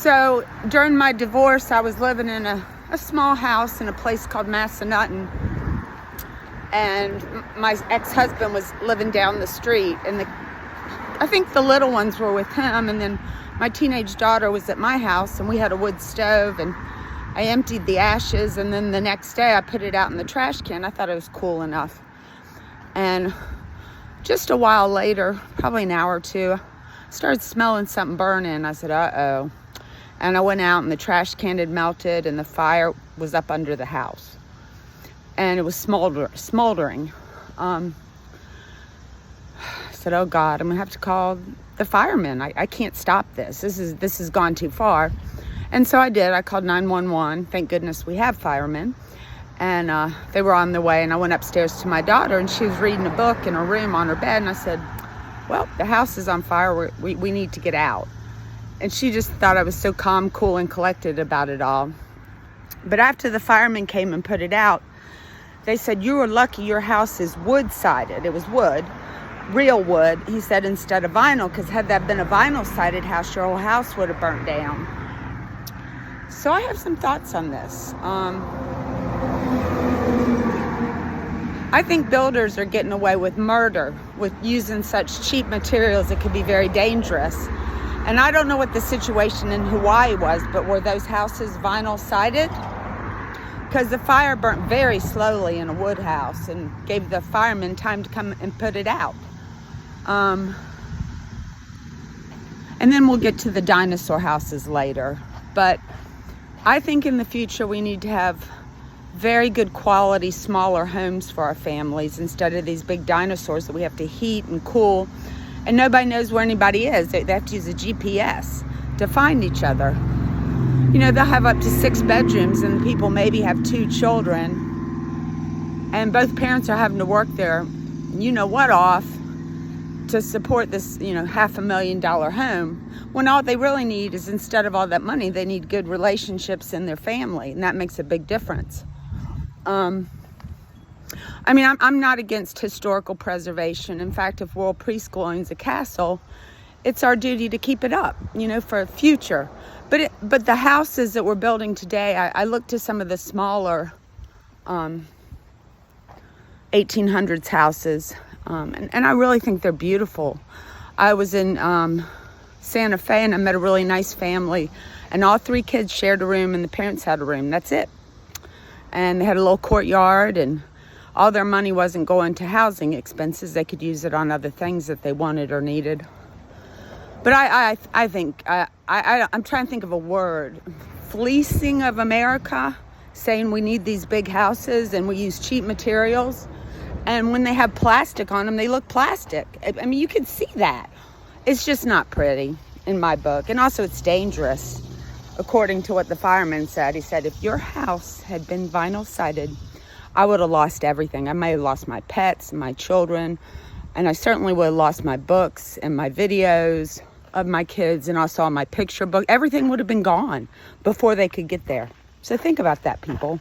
So during my divorce, I was living in a small house in a place called Massanutten. And my ex-husband was living down the street. And I think the little ones were with him. And then my teenage daughter was at my house. And we had a wood stove. And I emptied the ashes. And then the next day, I put it out in the trash can. I thought it was cool enough. And just a while later, probably an hour or two, I started smelling something burning. I said, uh-oh. And I went out and the trash can had melted and the fire was up under the house. And it was smoldering. I said, oh God, I'm gonna have to call the firemen. I can't stop this. This has gone too far. And so I did. I called 911. Thank goodness we have firemen. And they were on their way. And I went upstairs to my daughter and she was reading a book in her room on her bed. And I said, well, the house is on fire. We need to get out. And she just thought I was so calm, cool, and collected about it all. But after the firemen came and put it out, they said, you were lucky your house is wood-sided. It was wood, real wood, he said, instead of vinyl, because had that been a vinyl-sided house, your whole house would have burnt down. So I have some thoughts on this. I think builders are getting away with murder, with using such cheap materials. It could be very dangerous. And I don't know what the situation in Hawaii was, but were those houses vinyl sided? Because the fire burnt very slowly in a wood house and gave the firemen time to come and put it out. And then we'll get to the dinosaur houses later. But I think in the future we need to have very good quality, smaller homes for our families instead of these big dinosaurs that we have to heat and cool. And nobody knows where anybody is. They have to use a GPS to find each other. You know, they'll have up to 6 bedrooms and people maybe have 2 children. And both parents are having to work their, you know what, off to support this, $500,000 home. When all they really need is, instead of all that money, they need good relationships in their family. And that makes a big difference. I'm not against historical preservation. In fact, if World Preschool owns a castle, it's our duty to keep it up, for the future. But the houses that we're building today, I looked to some of the smaller 1800s houses, and I really think they're beautiful. I was in Santa Fe and I met a really nice family, and all 3 kids shared a room and the parents had a room. That's it. And they had a little courtyard, and all their money wasn't going to housing expenses. They could use it on other things that they wanted or needed. But I think, I'm trying to think of a word. Fleecing of America, saying we need these big houses and we use cheap materials. And when they have plastic on them, they look plastic. I mean, you can see that. It's just not pretty in my book. And also it's dangerous. According to what the fireman said, he said, if your house had been vinyl sided, I would have lost everything. I may have lost my pets and my children, and I certainly would have lost my books and my videos of my kids, and also my picture book. Everything would have been gone before they could get there. So think about that, people.